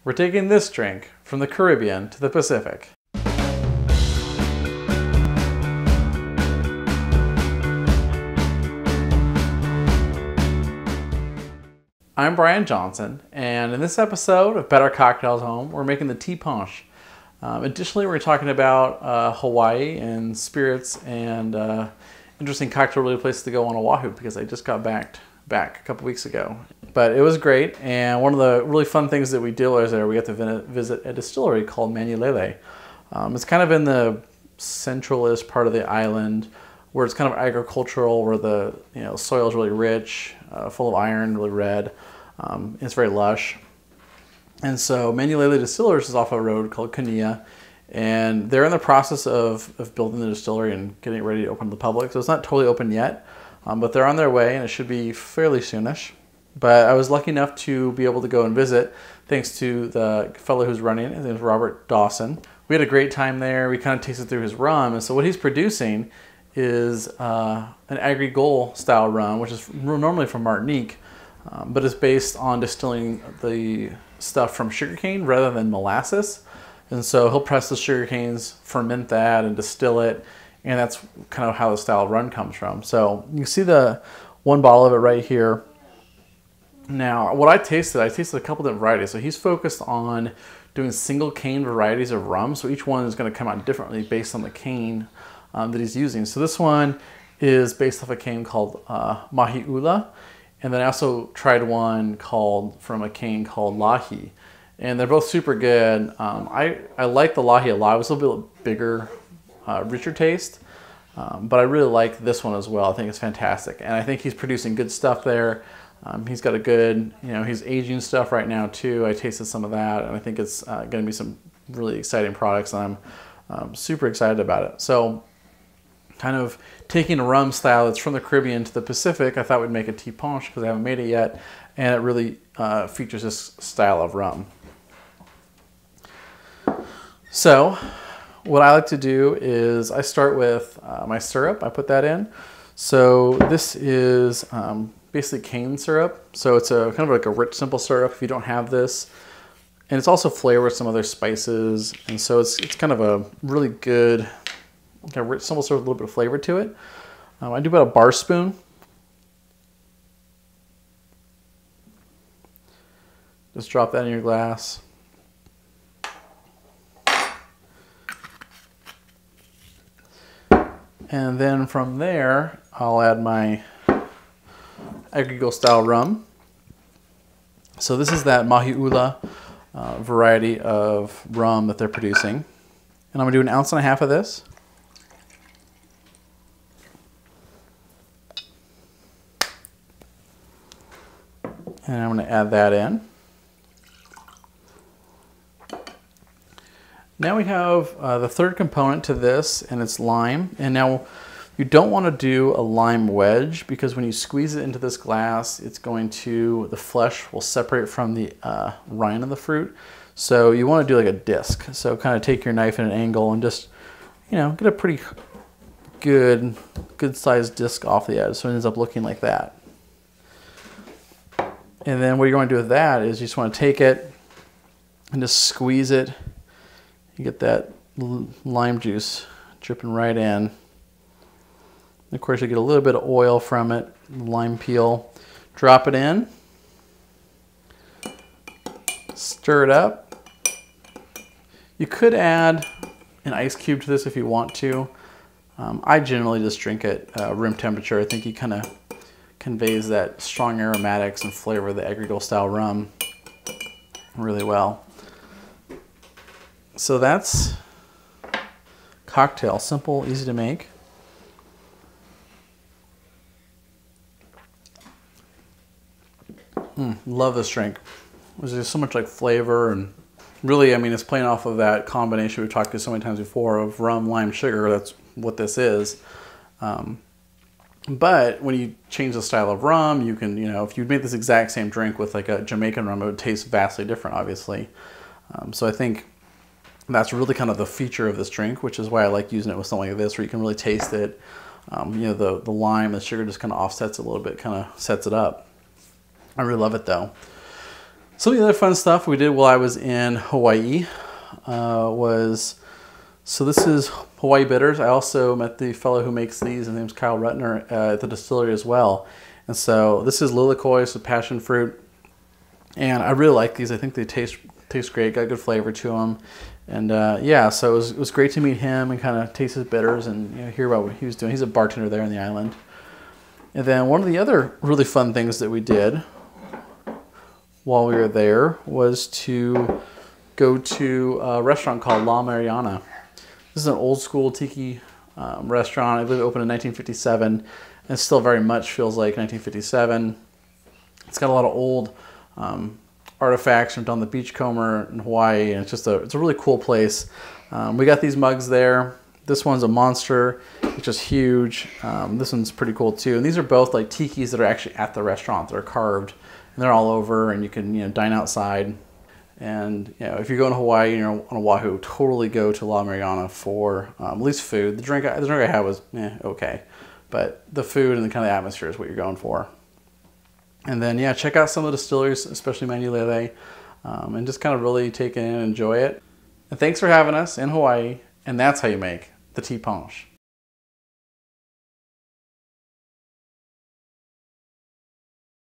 We're taking this drink from the Caribbean to the Pacific. I'm Brian Johnson, and in this episode of Better Cocktails Home, we're making the tea punch. Additionally, we're talking about Hawaii and spirits and interesting cocktail-related places to go on Oahu because I just got back a couple weeks ago. But it was great, and one of the really fun things that we did was we got to visit a distillery called Manulele. It's kind of in the centralist part of the island where it's kind of agricultural, where the soil is really rich, full of iron, really red. It's very lush. And so Manulele Distillery is off a road called Kea, and they're in the process of building the distillery and getting it ready to open to the public. So it's not totally open yet, but they're on their way, and it should be fairly soonish. But I was lucky enough to be able to go and visit thanks to the fellow who's running it. His name is Robert Dawson. We had a great time there. We kind of tasted through his rum. And so what he's producing is an agricole style rum, which is normally from Martinique, but it's based on distilling the stuff from sugarcane rather than molasses. And so he'll press the sugarcanes, ferment that, and distill it. And that's kind of how the style of rum comes from. So you can see the one bottle of it right here. Now, what I tasted a couple different varieties. So he's focused on doing single cane varieties of rum. So each one is going to come out differently based on the cane that he's using. So this one is based off a cane called Mahi. And then I also tried one from a cane called Lahi. And they're both super good. I like the Lahi a lot. It was a little bit bigger, richer taste. But I really like this one as well. I think it's fantastic. And I think he's producing good stuff there. He's got a good, he's aging stuff right now too. I tasted some of that, and I think it's going to be some really exciting products, and I'm super excited about it. So kind of taking a rum style that's from the Caribbean to the Pacific, I thought we'd make a tea punch because I haven't made it yet, and it really features this style of rum. So what I like to do is I start with my syrup. I put that in. So this is basically cane syrup. So it's a kind of like a rich, simple syrup if you don't have this. And it's also flavored with some other spices. And so it's kind of a really good, kind of rich, simple syrup with a little bit of flavor to it. I do about a bar spoon. Just drop that in your glass. And then from there, I'll add my agricole style rum. So this is that Mahi variety of rum that they're producing. And I'm gonna do 1.5 ounces of this. And I'm gonna add that in. Now we have the third component to this, and it's lime. And now you don't want to do a lime wedge because when you squeeze it into this glass, the flesh will separate from the rind of the fruit. So you want to do like a disc. So kind of take your knife at an angle and just, get a pretty good sized disc off the edge. So it ends up looking like that. And then what you're going to do with that is you just want to take it and just squeeze it. You get that lime juice dripping right in. Of course, you get a little bit of oil from it, lime peel. Drop it in. Stir it up. You could add an ice cube to this if you want to. I generally just drink it room temperature. I think he kind of conveys that strong aromatics and flavor of the agricole style rum really well. So that's cocktail, simple, easy to make. Love this drink. There's just so much like flavor, and really, it's playing off of that combination we've talked to so many times before of rum, lime, sugar. That's what this is. But when you change the style of rum, you can, if you made this exact same drink with like a Jamaican rum, it would taste vastly different, obviously. So I think that's really kind of the feature of this drink, which is why I like using it with something like this, where you can really taste it. The lime, the sugar just kind of offsets it a little bit, kind of sets it up. I really love it though. Some of the other fun stuff we did while I was in Hawaii so this is Hawaii Bitters. I also met the fellow who makes these. His name's Kyle Reutner at the distillery as well. And so this is lilikoi, so passion fruit. And I really like these. I think they taste great, got good flavor to them. And yeah, so it was great to meet him and kind of taste his bitters and hear about what he was doing. He's a bartender there on the island. And then one of the other really fun things that we did while we were there was to go to a restaurant called La Mariana. This is an old school tiki restaurant. I believe it opened in 1957 and still very much feels like 1957. It's got a lot of old artifacts from down the Beachcomber in Hawaii, and it's a really cool place. We got these mugs there. This one's a monster, which is huge. This one's pretty cool too. And these are both like tikis that are actually at the restaurant. They're carved and they're all over, and you can dine outside. And if you're going to Hawaii and you're on Oahu, totally go to La Mariana for at least food. The drink I had was okay, but the food and the kind of atmosphere is what you're going for. And then yeah, check out some of the distilleries, especially Manulele, and just kind of really take it in and enjoy it. And thanks for having us in Hawaii. And that's how you make the tea punch.